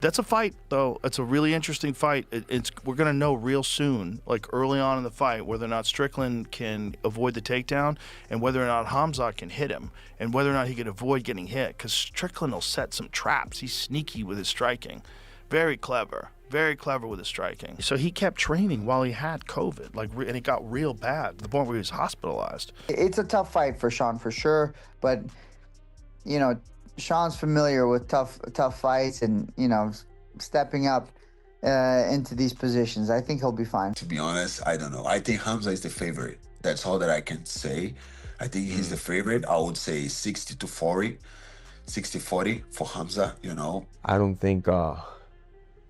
That's a fight, though. It's a really interesting fight. We're going to know real soon, like early on in the fight, whether or not Strickland can avoid the takedown and whether or not Khamzat can hit him and whether or not he can avoid getting hit, because Strickland will set some traps. He's sneaky with his striking. Very clever with his striking. So he kept training while he had COVID, and it got real bad to the point where he was hospitalized. It's a tough fight for Sean, for sure, but, you know, Sean's familiar with tough fights and, you know, stepping up into these positions. I think he'll be fine. To be honest, I don't know. I think Khamzat is the favorite. That's all that I can say. I think he's the favorite. I would say 60-40, 60-40 for Khamzat, you know. I don't think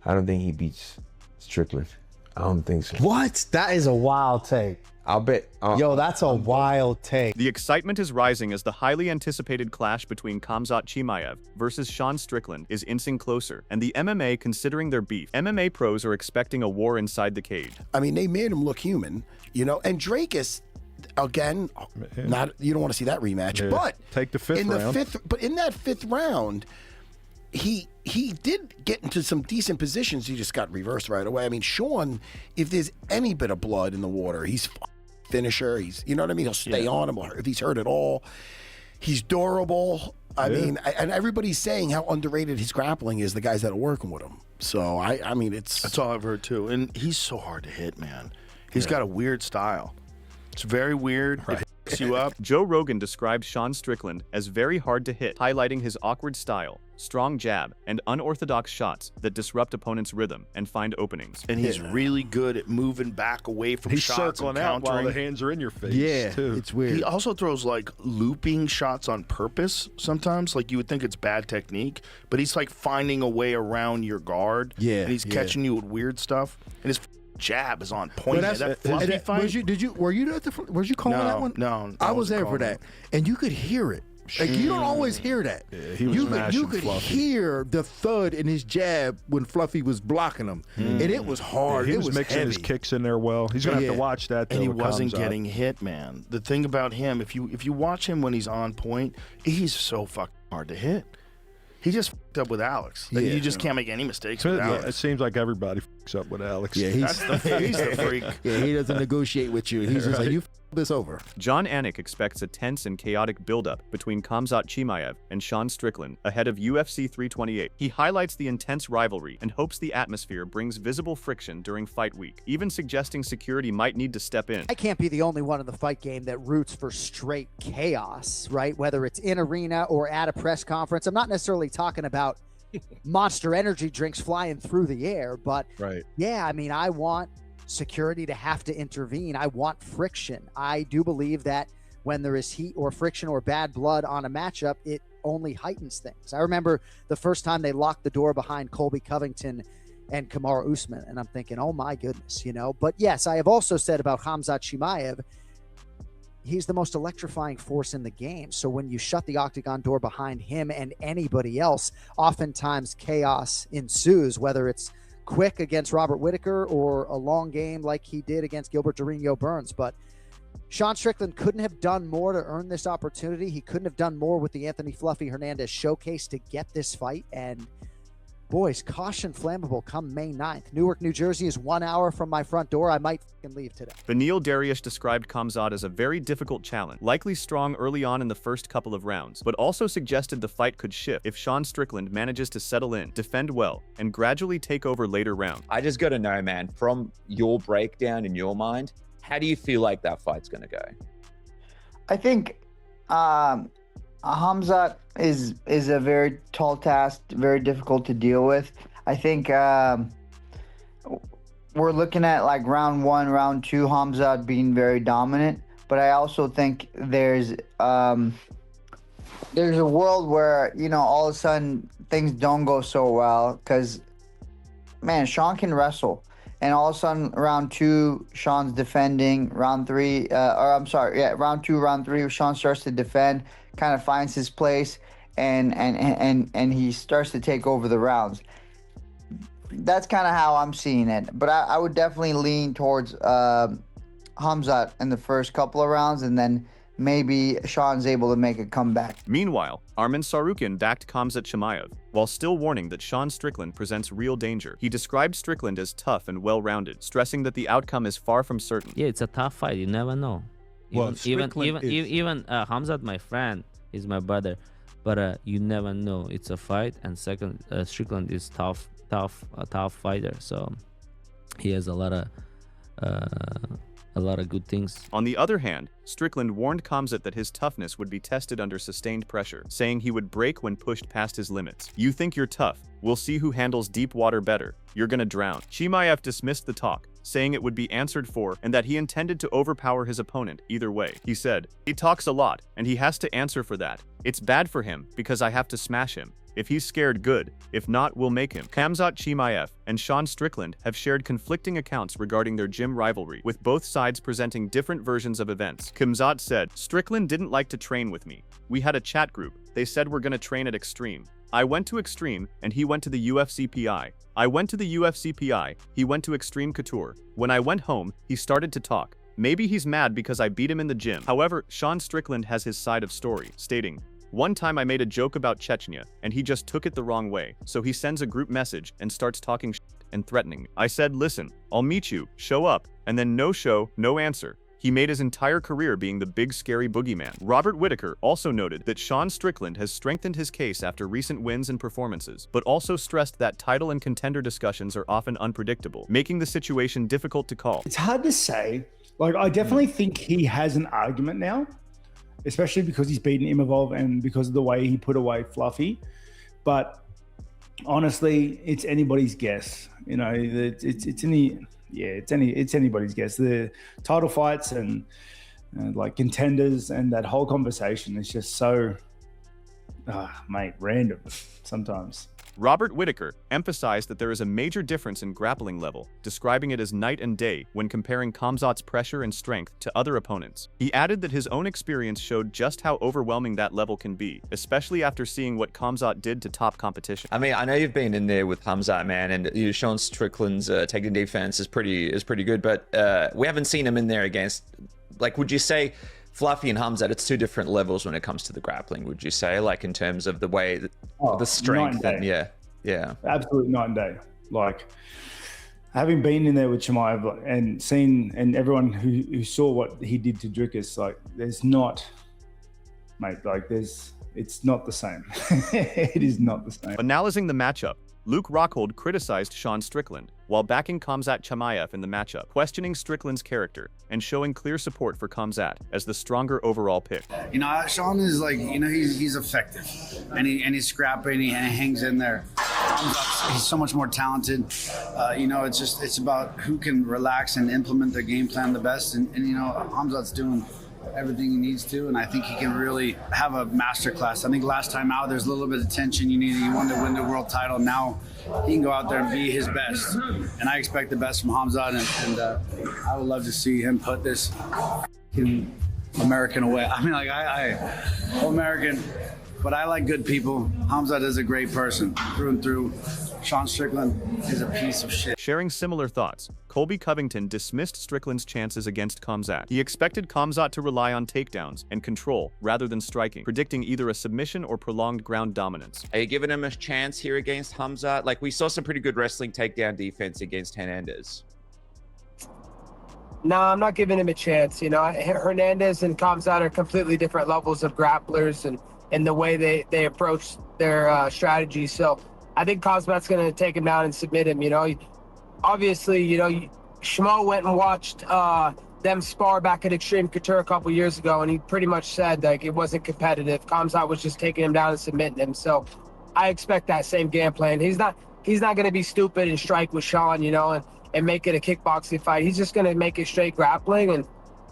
he beats Strickland. I don't think so. What? That is a wild take. I'll bet. Yo, that's a wild take. The excitement is rising as the highly anticipated clash between Khamzat Chimaev versus Sean Strickland is inching closer, and the MMA considering their beef. MMA pros are expecting a war inside the cage. I mean, they made him look human, you know, and Drake is, again, not, you don't want to see that rematch, but take the fifth round. But in that fifth round, he did get into some decent positions. He just got reversed right away. I mean, Sean, if there's any bit of blood in the water, he's finisher. He's, you know what I mean? He'll stay on him if he's hurt at all. He's durable. I mean, and everybody's saying how underrated his grappling is, the guys that are working with him. So, I mean, that's all I've heard, too. And he's so hard to hit, man. He's got a weird style. It's very weird. Right. It fucks you up. Joe Rogan described Sean Strickland as very hard to hit, highlighting his awkward style, strong jab, and unorthodox shots that disrupt opponents' rhythm and find openings. And he's really good at moving back away from shots. He's circling out while the hands are in your face, too. It's weird. He also throws, like, looping shots on purpose sometimes. Like, you would think it's bad technique, but he's, like, finding a way around your guard. Yeah. And he's catching you with weird stuff. And his jab is on point. That fluffy fight. Were you calling that one? No. I was there for that. And you could hear it. Like, you don't always hear that. Yeah, he was you could hear the thud in his jab when Fluffy was blocking him, and it was hard. He it was mixing heavy. his kicks in there well. He's gonna have to watch that. And he wasn't getting hit, man. The thing about him, if you watch him when he's on point, he's so fucking hard to hit. He just fucked up with Alex. You just can't make any mistakes with Alex. It seems like everybody fucks up with Alex. Yeah, he's the freak. Yeah, he doesn't negotiate with you. He's just like, you this over. John Anik expects a tense and chaotic buildup between Khamzat Chimaev and Sean Strickland ahead of UFC 328. He highlights the intense rivalry and hopes the atmosphere brings visible friction during fight week, even suggesting security might need to step in. I can't be the only one in the fight game that roots for straight chaos, right? Whether it's in arena or at a press conference. I'm not necessarily talking about Monster Energy drinks flying through the air, but yeah, I mean, I want security to have to intervene. I want friction. I do believe that when there is heat or friction or bad blood on a matchup, it only heightens things. I remember the first time they locked the door behind Colby Covington and Kamaru Usman, and I'm thinking, oh my goodness, you know. But yes, I have also said about Khamzat Chimaev, he's the most electrifying force in the game. So when you shut the octagon door behind him and anybody else, oftentimes chaos ensues, whether it's quick against Robert Whittaker or a long game like he did against Gilbert Burns. But Sean Strickland couldn't have done more to earn this opportunity. He couldn't have done more with the Anthony Fluffy Hernandez showcase to get this fight. And boys, caution flammable come May 9th. Newark, New Jersey is 1 hour from my front door. I might fucking leave today. Benil Dariush described Khamzat as a very difficult challenge, likely strong early on in the first couple of rounds, but also suggested the fight could shift if Sean Strickland manages to settle in, defend well, and gradually take over later rounds. I just got to know, man, from your breakdown in your mind, how do you feel like that fight's going to go? I think Khamzat is a very tall task, very difficult to deal with. I think we're looking at like round 1, round 2, Khamzat being very dominant. But I also think there's a world where, you know, all of a sudden things don't go so well because, man, Sean can wrestle. And all of a sudden, round 2, Sean's defending. Round 3, round 2, round 3, Sean starts to defend, kind of finds his place, and he starts to take over the rounds. That's kind of how I'm seeing it. But I would definitely lean towards Khamzat in the first couple of rounds, and then maybe Sean's able to make a comeback. Meanwhile, Arman Tsarukyan backed Khamzat Chimaev, while still warning that Sean Strickland presents real danger. He described Strickland as tough and well-rounded, stressing that the outcome is far from certain. Yeah, it's a tough fight. You never know. Well, Even Khamzat, my friend, is my brother, but you never know. It's a fight, and second, Strickland is a tough fighter. So he has a lot of good things. On the other hand, Strickland warned Khamzat that his toughness would be tested under sustained pressure, saying he would break when pushed past his limits. "You think you're tough? We'll see who handles deep water better. You're gonna drown." Chimaev dismissed the talk, saying it would be answered for and that he intended to overpower his opponent either way. He said, "He talks a lot, and he has to answer for that. It's bad for him because I have to smash him. If he's scared, good. If not, we'll make him." Khamzat Chimaev and Sean Strickland have shared conflicting accounts regarding their gym rivalry, with both sides presenting different versions of events. Khamzat said, "Strickland didn't like to train with me. We had a chat group. They said we're gonna train at Extreme. I went to Extreme, and he went to the UFC PI. I went to the UFC PI, he went to Extreme Couture. When I went home, he started to talk. Maybe he's mad because I beat him in the gym." However, Sean Strickland has his side of story, stating, "One time I made a joke about Chechnya, and he just took it the wrong way, so he sends a group message and starts talking shit and threatening. I said, listen, I'll meet you, show up, and then no show, no answer. He made his entire career being the big scary boogeyman." Robert Whitaker also noted that Sean Strickland has strengthened his case after recent wins and performances, but also stressed that title and contender discussions are often unpredictable, making the situation difficult to call. It's hard to say. Like, I definitely think he has an argument now, especially because he's beaten Imavov and because of the way he put away Fluffy. But honestly, it's anybody's guess. You know, it's anybody's guess. The title fights and like contenders and that whole conversation is just so, random sometimes. Robert Whitaker emphasized that there is a major difference in grappling level, describing it as night and day when comparing Khamzat's pressure and strength to other opponents. He added that his own experience showed just how overwhelming that level can be, especially after seeing what Khamzat did to top competition. I mean, I know you've been in there with Khamzat, man, and Sean Strickland's taking defense is pretty good, but we haven't seen him in there against, like, would you say Fluffy and Khamzat, it's two different levels when it comes to the grappling, would you say, like in terms of the way, the strength and yeah. Absolutely night and day. Like, having been in there with Chimaev and seen, and everyone who saw what he did to Dricus, like, it's not the same. It is not the same. Analyzing the matchup, Luke Rockhold criticized Sean Strickland, while backing Khamzat Chimaev in the matchup, questioning Strickland's character and showing clear support for Khamzat as the stronger overall pick. You know, Sean is like, you know, he's effective, and he's scrappy, and he hangs in there. He's so much more talented. You know, it's about who can relax and implement their game plan the best, and you know, Khamzat's doing everything he needs to, and I think he can really have a masterclass. I think last time out, there's a little bit of tension. You wanted to win the world title. Now he can go out there and be his best, and I expect the best from Khamzat, and I would love to see him put this American away. I mean, like, I'm American, but I like good people. Khamzat is a great person through and through. Sean Strickland is a piece of shit. Sharing similar thoughts, Colby Covington dismissed Strickland's chances against Khamzat. He expected Khamzat to rely on takedowns and control rather than striking, predicting either a submission or prolonged ground dominance. Are you giving him a chance here against Khamzat? Like, we saw some pretty good wrestling takedown defense against Hernandez. No, I'm not giving him a chance. You know, Hernandez and Khamzat are completely different levels of grapplers and the way they approach their strategy. So I think Khamzat's going to take him down and submit him. You know, obviously, you know, Schmo went and watched them spar back at Extreme Couture a couple years ago, and he pretty much said, like, it wasn't competitive. Khamzat was just taking him down and submitting him. So I expect that same game plan. He's not going to be stupid and strike with Sean, you know, and make it a kickboxing fight. He's just going to make it straight grappling. And,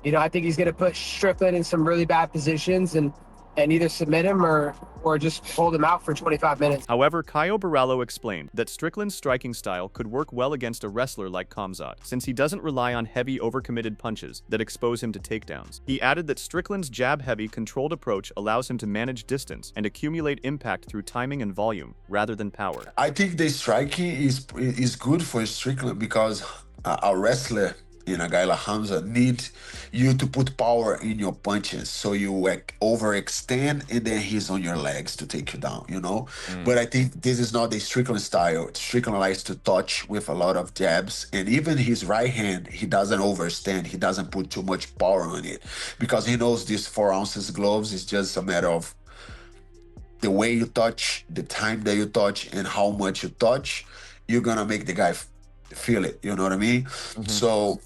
you know, I think he's going to put Strickland in some really bad positions and either submit him or just hold him out for 25 minutes. However, Caio Borrallo explained that Strickland's striking style could work well against a wrestler like Khamzat, since he doesn't rely on heavy, overcommitted punches that expose him to takedowns. He added that Strickland's jab-heavy, controlled approach allows him to manage distance and accumulate impact through timing and volume, rather than power. I think the striking is good for Strickland because a wrestler and a guy like Khamzat need you to put power in your punches, so you overextend, and then he's on your legs to take you down, you know. But I think this is not the Strickland style. Strickland likes to touch with a lot of jabs, and even his right hand, he doesn't overstand. He doesn't put too much power on it, because he knows these 4 ounces gloves is just a matter of the way you touch, the time that you touch, and how much you touch. You're gonna make the guy feel it, you know what I mean? So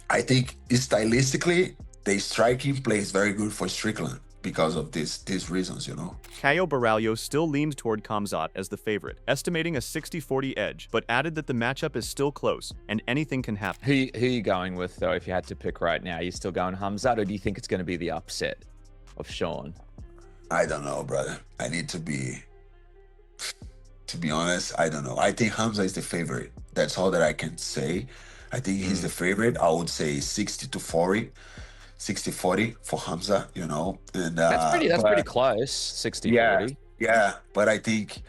I think stylistically, the striking plays very good for Strickland because of these reasons, you know. Caio Baralho still leaned toward Khamzat as the favorite, estimating a 60-40 edge, but added that the matchup is still close and anything can happen. Who are you going with, though, if you had to pick right now? Are you still going Khamzat, or do you think it's going to be the upset of Sean? I don't know, brother. I need to be honest, I don't know. I think Khamzat is the favorite. That's all that I can say. I think he's the favorite. I would say 60-40, 60-40 for Khamzat, you know. And that's pretty close, 60-40. Yeah, but I think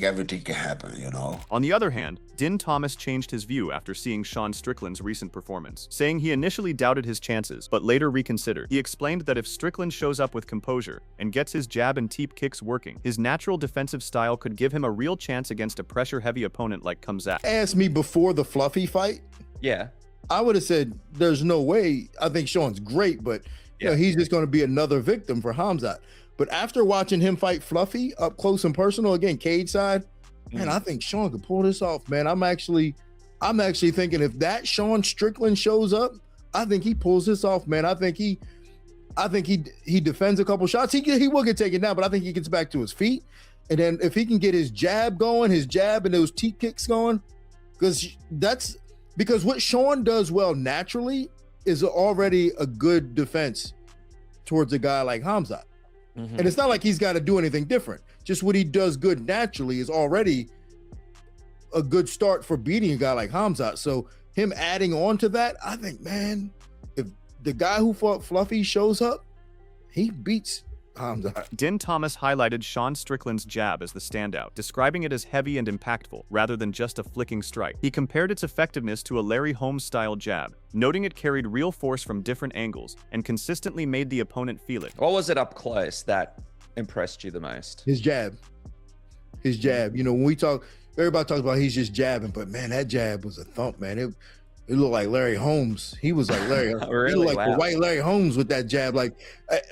everything can happen, you know. On the other hand, Din Thomas changed his view after seeing Sean Strickland's recent performance, saying he initially doubted his chances, but later reconsidered. He explained that if Strickland shows up with composure and gets his jab and teep kicks working, his natural defensive style could give him a real chance against a pressure-heavy opponent like Khamzat. Asked me before the Fluffy fight, yeah, I would have said there's no way. I think Sean's great, but you know, he's just going to be another victim for Khamzat. But after watching him fight Fluffy up close and personal, again, cage side, man, I think Sean could pull this off, man. I'm actually thinking if that Sean Strickland shows up, I think he pulls this off, man. I think he defends a couple shots. He will get taken down, but I think he gets back to his feet. And then if he can get his jab going, his jab and those teep kicks going, because what Sean does well naturally is already a good defense towards a guy like Khamzat. And it's not like he's got to do anything different. Just what he does good naturally is already a good start for beating a guy like Khamzat. So him adding on to that, I think, man, if the guy who fought Fluffy shows up, he beats Khamzat. Din Thomas highlighted Sean Strickland's jab as the standout, describing it as heavy and impactful, rather than just a flicking strike. He compared its effectiveness to a Larry Holmes-style jab, noting it carried real force from different angles and consistently made the opponent feel it. What was it up close that impressed you the most? His jab. You know, when we talk, everybody talks about he's just jabbing, but man, that jab was a thump, man. It looked like Larry Holmes. He was like Larry. Really? He looked like the white Larry Holmes with that jab. Like,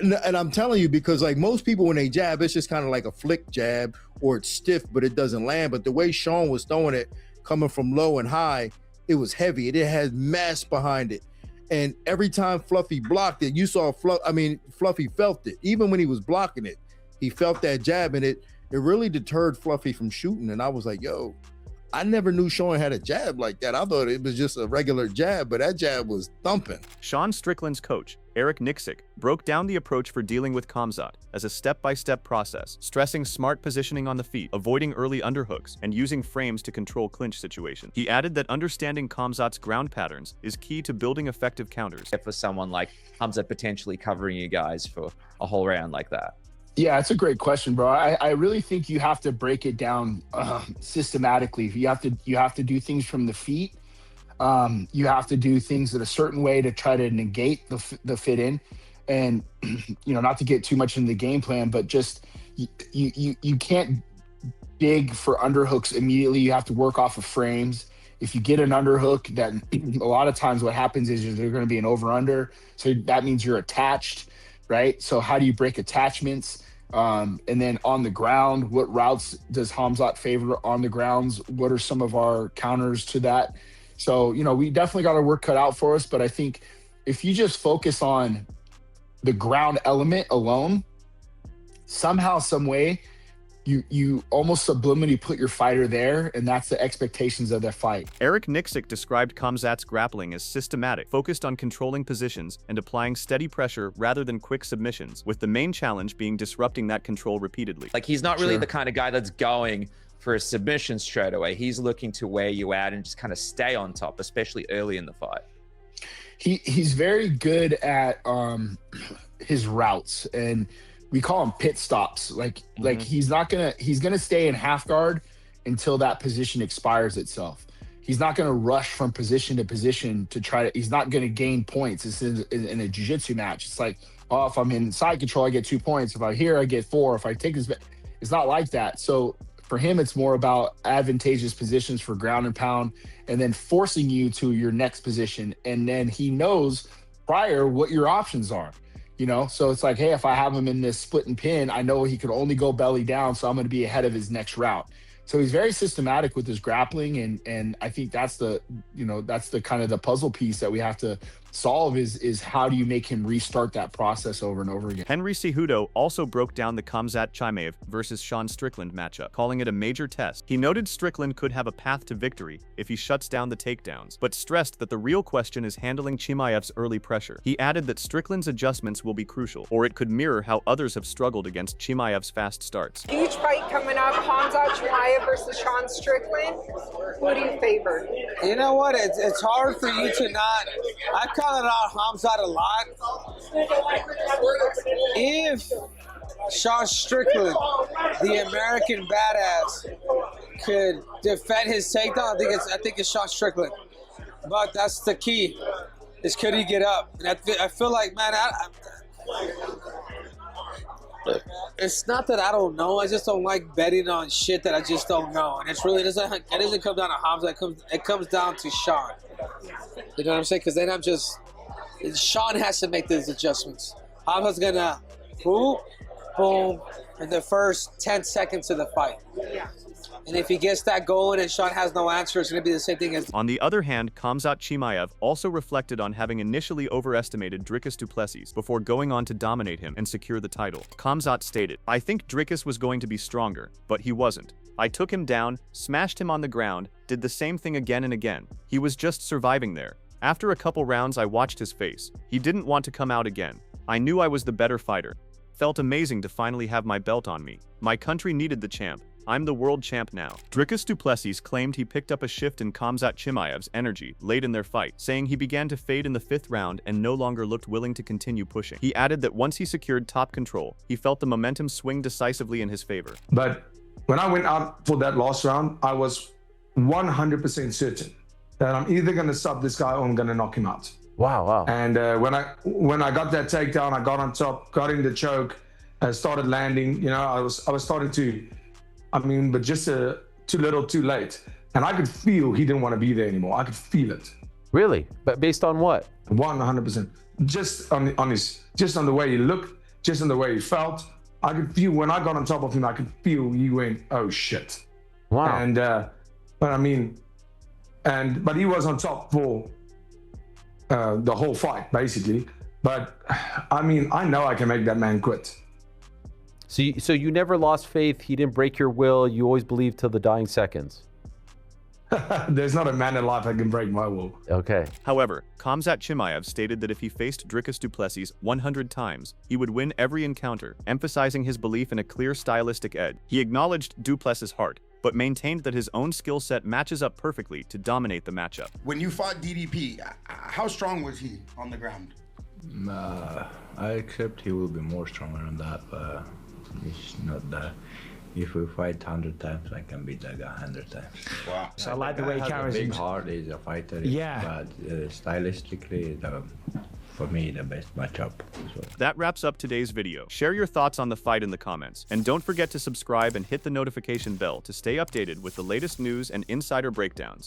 and I'm telling you, because like most people when they jab, it's just kind of like a flick jab or it's stiff, but it doesn't land. But the way Sean was throwing it, coming from low and high, it was heavy. It had mass behind it. And every time Fluffy blocked it, you saw Fluffy felt it. Even when he was blocking it, he felt that jab, and it really deterred Fluffy from shooting. And I was like, yo, I never knew Sean had a jab like that. I thought it was just a regular jab, but that jab was thumping. Sean Strickland's coach, Eric Nixick, broke down the approach for dealing with Khamzat as a step-by-step process, stressing smart positioning on the feet, avoiding early underhooks, and using frames to control clinch situations. He added that understanding Khamzat's ground patterns is key to building effective counters. For someone like Khamzat potentially covering you guys for a whole round like that. Yeah, it's a great question, bro. I really think you have to break it down systematically. You have to do things from the feet. You have to do things in a certain way to try to negate the fit in, and you know, not to get too much in the game plan, but just you can't dig for underhooks immediately. You have to work off of frames. If you get an underhook, then a lot of times what happens is there's going to be an over under, so that means you're attached. Right. So how do you break attachments? And then on the ground, what routes does Khamzat favor on the grounds? What are some of our counters to that? So, you know, we definitely got our work cut out for us. But I think if you just focus on the ground element alone, somehow, some way, you almost subliminally put your fighter there, and that's the expectations of their fight. Eric Nixick described Khamzat's grappling as systematic, focused on controlling positions and applying steady pressure rather than quick submissions, with the main challenge being disrupting that control repeatedly. Like, he's not really the kind of guy that's going for a submission straight away. He's looking to wear you out and just kind of stay on top, especially early in the fight. He's very good at his routes, and we call them pit stops. Like he's gonna stay in half guard until that position expires itself. he's not going to rush from position to position to try to. He's not going to gain points. This is in a jiu-jitsu match. It's like, oh, if I'm in side control, I get 2 points. If I'm here, I get 4. If I take this, it's not like that. So for him, it's more about advantageous positions for ground and pound, and then forcing you to your next position. And then he knows prior what your options are. You know, so it's like, hey, if I have him in this split and pin, I know he could only go belly down, so I'm going to be ahead of his next route. So he's very systematic with his grappling, and I think that's the kind of the puzzle piece that we have to solve is how do you make him restart that process over and over again. Henry Cejudo also broke down the Khamzat Chimaev versus Sean Strickland matchup, calling it a major test. He noted Strickland could have a path to victory if he shuts down the takedowns, but stressed that the real question is handling Chimaev's early pressure. He added that Strickland's adjustments will be crucial, or it could mirror how others have struggled against Chimaev's fast starts. Huge fight coming up, Khamzat Chimaev versus Sean Strickland. Who do you favor? You know what? It's hard for you to not. I call it out Khamzat a lot. If Sean Strickland, the American badass, could defend his takedown, I think it's Sean Strickland. But that's the key. Is could he get up? And I feel like, man, it's not that I don't know. I just don't like betting on shit that I just don't know. And it doesn't come down to Khamzat. It comes down to Sean. You know what I'm saying? Because then Sean has to make those adjustments. Khamzat's gonna boom, boom in the first 10 seconds of the fight. And if he gets that going and Sean has no answer, it's going to be the same thing as... On the other hand, Khamzat Chimaev also reflected on having initially overestimated Dricus du Plessis before going on to dominate him and secure the title. Khamzat stated, "I think Dricus was going to be stronger, but he wasn't. I took him down, smashed him on the ground, did the same thing again and again. He was just surviving there. After a couple rounds, I watched his face. He didn't want to come out again. I knew I was the better fighter. Felt amazing to finally have my belt on me. My country needed the champ. I'm the world champ now." Dricus du Plessis claimed he picked up a shift in Khamzat Chimaev's energy late in their fight, saying he began to fade in the 5th round and no longer looked willing to continue pushing. He added that once he secured top control, he felt the momentum swing decisively in his favor. But when I went out for that last round, I was 100% certain that I'm either going to stop this guy or I'm going to knock him out. Wow. And when I got that takedown, I got on top, got in the choke, started landing. You know, I was starting to, but just too little, too late. And I could feel he didn't want to be there anymore. I could feel it. Really? But based on what? 100%. Just on the way he looked, just on the way he felt. I could feel when I got on top of him. I could feel he went, "Oh shit!" Wow. And but he was on top for the whole fight, basically. But I know I can make that man quit. So you never lost faith. He didn't break your will. You always believed till the dying seconds. There's not a man in life that can break my will. Okay. However, Khamzat Chimaev stated that if he faced Dricus du Plessis 100 times, he would win every encounter, emphasizing his belief in a clear stylistic edge. He acknowledged du Plessis' heart, but maintained that his own skill set matches up perfectly to dominate the matchup. When you fought DDP, how strong was he on the ground? I accept he will be more stronger on that, but it's not that. If we fight 100 times, I can beat that guy 100 times. Wow. So I like the way he carries his heart. He's a fighter. Yeah. But stylistically, for me, the best matchup. So. That wraps up today's video. Share your thoughts on the fight in the comments. And don't forget to subscribe and hit the notification bell to stay updated with the latest news and insider breakdowns.